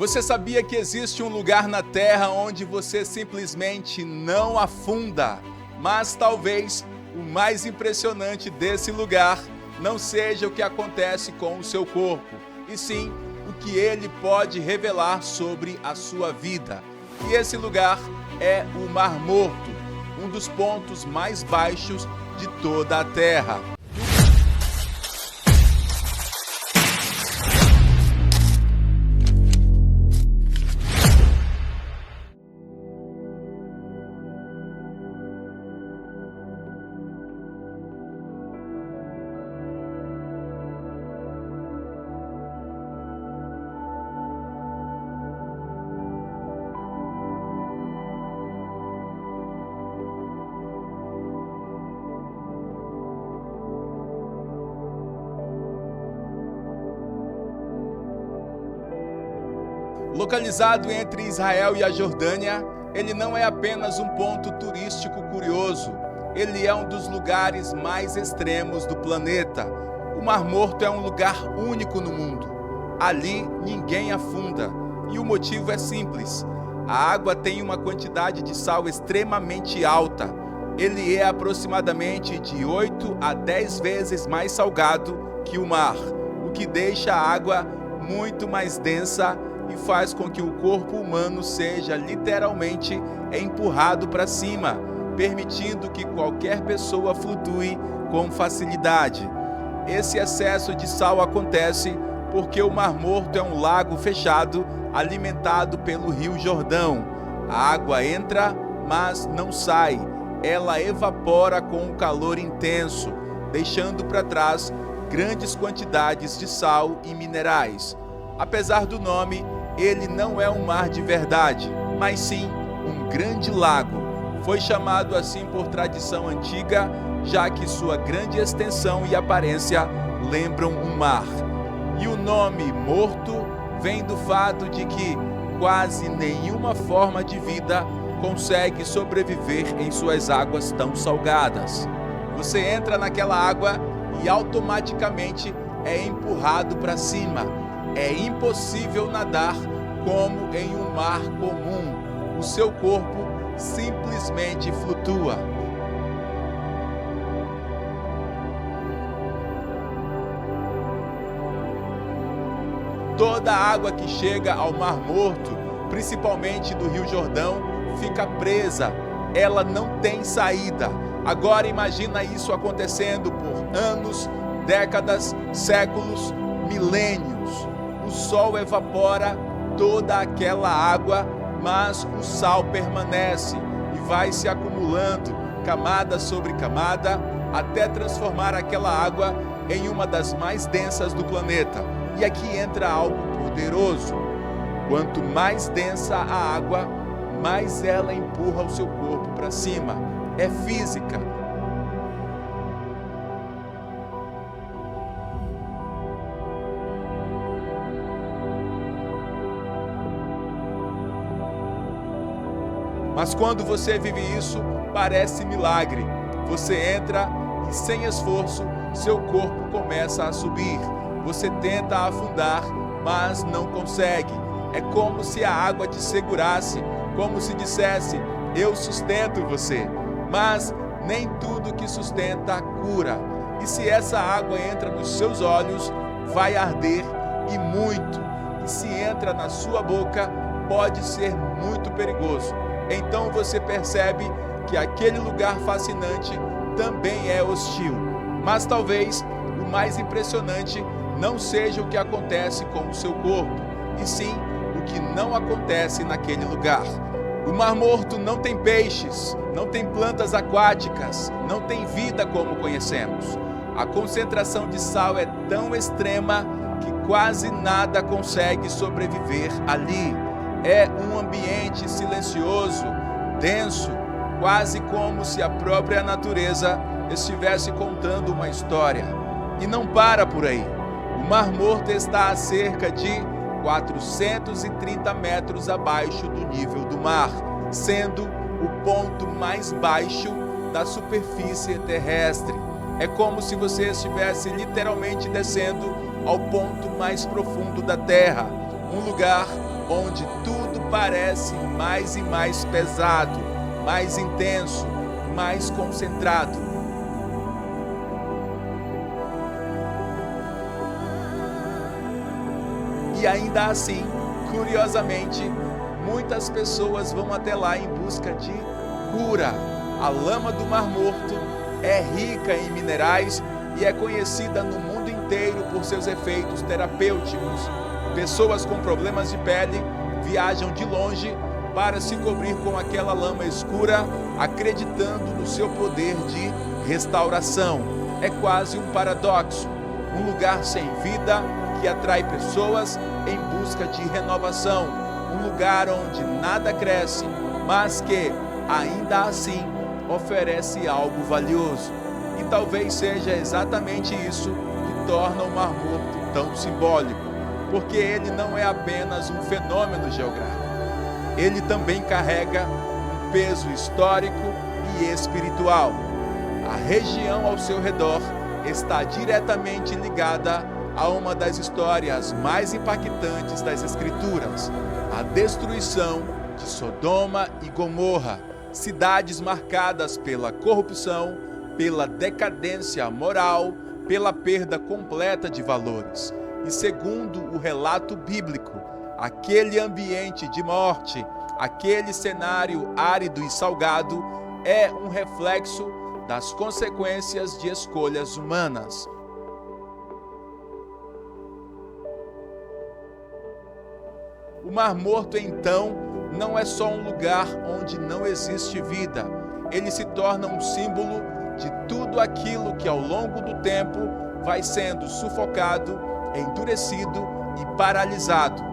Você sabia que existe um lugar na Terra onde você simplesmente não afunda? Mas talvez o mais impressionante desse lugar não seja o que acontece com o seu corpo, e sim o que ele pode revelar sobre a sua vida. E esse lugar é o Mar Morto, um dos pontos mais baixos de toda a Terra. Localizado entre Israel e a Jordânia, ele não é apenas um ponto turístico curioso, ele é um dos lugares mais extremos do planeta. O Mar Morto é um lugar único no mundo. Ali ninguém afunda, e o motivo é simples. A água tem uma quantidade de sal extremamente alta. Ele é aproximadamente de 8 a 10 vezes mais salgado que o mar, o que deixa a água muito mais densa e faz com que o corpo humano seja literalmente empurrado para cima, permitindo que qualquer pessoa flutue com facilidade. Esse excesso de sal acontece porque o Mar Morto é um lago fechado alimentado pelo Rio Jordão. A água entra, mas não sai. Ela evapora com um calor intenso, deixando para trás grandes quantidades de sal e minerais. Apesar do nome, ele não é um mar de verdade, mas sim um grande lago. Foi chamado assim por tradição antiga, já que sua grande extensão e aparência lembram um mar. E o nome Morto vem do fato de que quase nenhuma forma de vida consegue sobreviver em suas águas tão salgadas. Você entra naquela água e automaticamente é empurrado para cima. É impossível nadar como em um mar comum. O seu corpo simplesmente flutua. Toda a água que chega ao Mar Morto, principalmente do Rio Jordão, fica presa. Ela não tem saída. Agora imagina isso acontecendo por anos, décadas, séculos, milênios. O sol evapora toda aquela água, mas o sal permanece e vai se acumulando camada sobre camada até transformar aquela água em uma das mais densas do planeta. E aqui entra algo poderoso. Quanto mais densa a água, mais ela empurra o seu corpo para cima. É física. Mas quando você vive isso, parece milagre. Você entra e, sem esforço, seu corpo começa a subir. Você tenta afundar, mas não consegue. É como se a água te segurasse, como se dissesse: eu sustento você. Mas nem tudo que sustenta cura. E se essa água entra nos seus olhos, vai arder e muito. E se entra na sua boca, pode ser muito perigoso. Então você percebe que aquele lugar fascinante também é hostil. Mas talvez o mais impressionante não seja o que acontece com o seu corpo, e sim o que não acontece naquele lugar. O Mar Morto não tem peixes, não tem plantas aquáticas, não tem vida como conhecemos. A concentração de sal é tão extrema que quase nada consegue sobreviver ali. É um ambiente silencioso, denso, quase como se a própria natureza estivesse contando uma história. E não para por aí. O Mar Morto está a cerca de 430 metros abaixo do nível do mar, sendo o ponto mais baixo da superfície terrestre. É como se você estivesse literalmente descendo ao ponto mais profundo da Terra, um lugar onde tudo parece mais e mais pesado, mais intenso, mais concentrado. E ainda assim, curiosamente, muitas pessoas vão até lá em busca de cura. A lama do Mar Morto é rica em minerais e é conhecida no mundo inteiro por seus efeitos terapêuticos. Pessoas com problemas de pele viajam de longe para se cobrir com aquela lama escura, acreditando no seu poder de restauração. É quase um paradoxo, um lugar sem vida que atrai pessoas em busca de renovação, um lugar onde nada cresce, mas que, ainda assim, oferece algo valioso. E talvez seja exatamente isso que torna o Mar Morto tão simbólico, porque ele não é apenas um fenômeno geográfico, ele também carrega um peso histórico e espiritual. A região ao seu redor está diretamente ligada a uma das histórias mais impactantes das Escrituras, a destruição de Sodoma e Gomorra, cidades marcadas pela corrupção, pela decadência moral, pela perda completa de valores. E segundo o relato bíblico, aquele ambiente de morte, aquele cenário árido e salgado, é um reflexo das consequências de escolhas humanas. O Mar Morto, então, não é só um lugar onde não existe vida. Ele se torna um símbolo de tudo aquilo que ao longo do tempo vai sendo sufocado, endurecido e paralisado.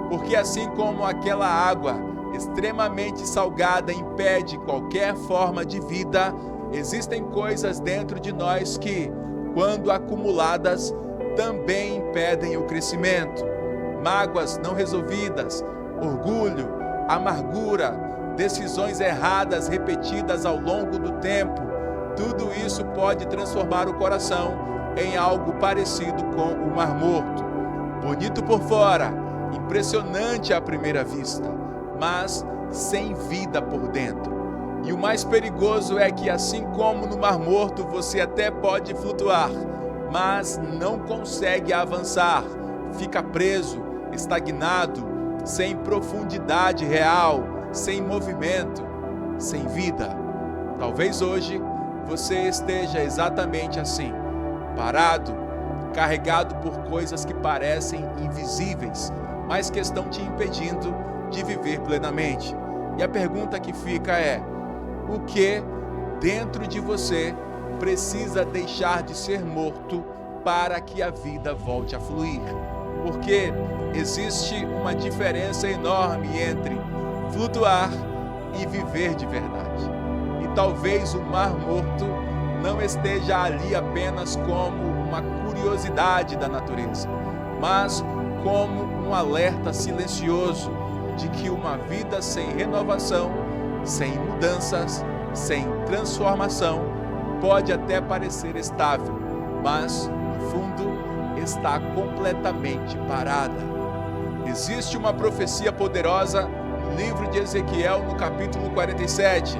Porque assim como aquela água extremamente salgada impede qualquer forma de vida, existem coisas dentro de nós que, quando acumuladas, também impedem o crescimento. Mágoas não resolvidas, orgulho, amargura, decisões erradas repetidas ao longo do tempo, tudo isso pode transformar o coração em algo parecido com o Mar Morto. Bonito por fora, impressionante à primeira vista, mas sem vida por dentro. E o mais perigoso é que, assim como no Mar Morto, você até pode flutuar, mas não consegue avançar, fica preso, estagnado, sem profundidade real, sem movimento, sem vida. Talvez hoje você esteja exatamente assim, parado, carregado por coisas que parecem invisíveis, mas que estão te impedindo de viver plenamente. E a pergunta que fica é: o que dentro de você precisa deixar de ser morto para que a vida volte a fluir? Porque existe uma diferença enorme entre flutuar e viver de verdade. E talvez o Mar Morto não esteja ali apenas como uma curiosidade da natureza, mas como um alerta silencioso de que uma vida sem renovação, sem mudanças, sem transformação, pode até parecer estável, mas, no fundo, está completamente parada. Existe uma profecia poderosa no livro de Ezequiel, no capítulo 47.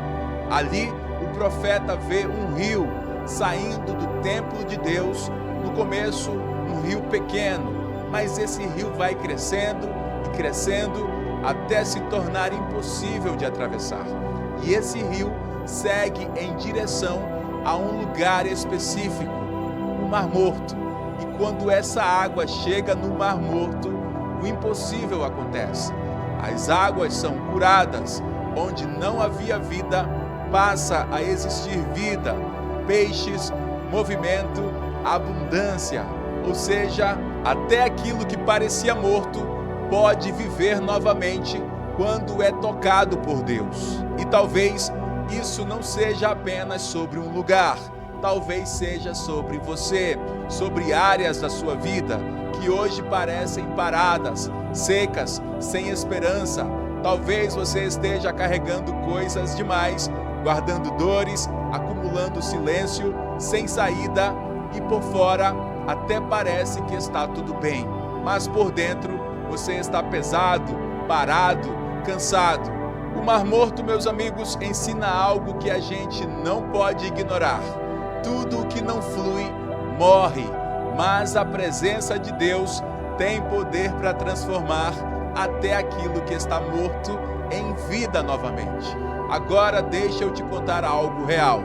Ali, o profeta vê um rio saindo do templo de Deus. No começo, um rio pequeno, mas esse rio vai crescendo e crescendo até se tornar impossível de atravessar. E esse rio segue em direção a um lugar específico, o Mar Morto. E quando essa água chega no Mar Morto, o impossível acontece. As águas são curadas, onde não havia vida, passa a existir vida, peixes, movimento, abundância. Ou seja, até aquilo que parecia morto pode viver novamente quando é tocado por Deus. E talvez isso não seja apenas sobre um lugar, talvez seja sobre você, sobre áreas da sua vida que hoje parecem paradas, secas, sem esperança. Talvez você esteja carregando coisas demais, guardando dores, acumulando silêncio, sem saída, e por fora até parece que está tudo bem, mas por dentro você está pesado, parado, cansado. O Mar Morto, meus amigos, ensina algo que a gente não pode ignorar. Tudo o que não flui, morre, mas a presença de Deus tem poder para transformar até aquilo que está morto em vida novamente. Agora deixa eu te contar algo real.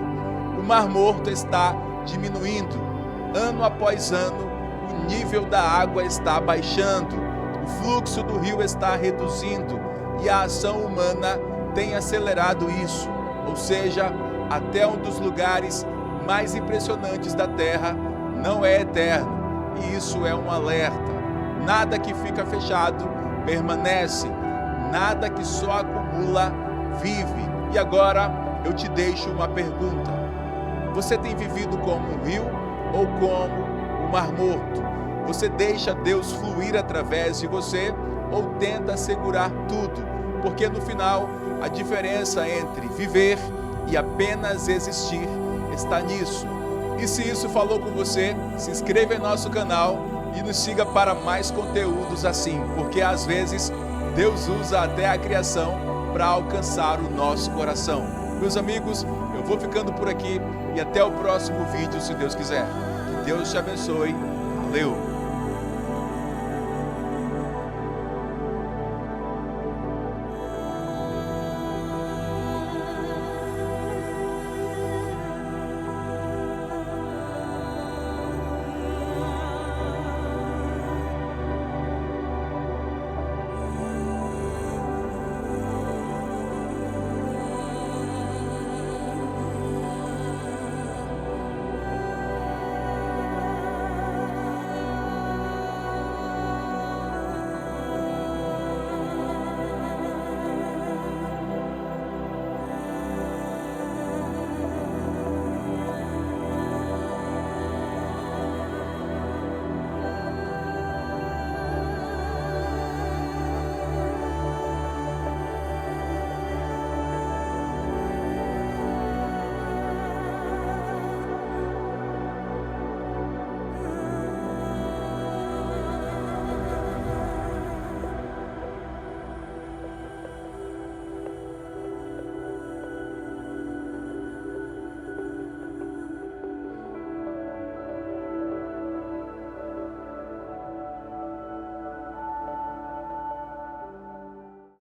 O Mar Morto está diminuindo. Ano após ano, o nível da água está baixando. O fluxo do rio está reduzindo e a ação humana tem acelerado isso. Ou seja, até um dos lugares mais impressionantes da Terra não é eterno. E isso é um alerta. Nada que fica fechado permanece. Nada que só acumula vive. E agora eu te deixo uma pergunta. Você tem vivido como um rio ou como um mar morto? Você deixa Deus fluir através de você ou tenta segurar tudo? Porque no final, a diferença entre viver e apenas existir está nisso. E se isso falou com você, se inscreva em nosso canal e nos siga para mais conteúdos assim, porque às vezes Deus usa até a criação para alcançar o nosso coração. Meus amigos, eu vou ficando por aqui e até o próximo vídeo, se Deus quiser. Que Deus te abençoe. Valeu!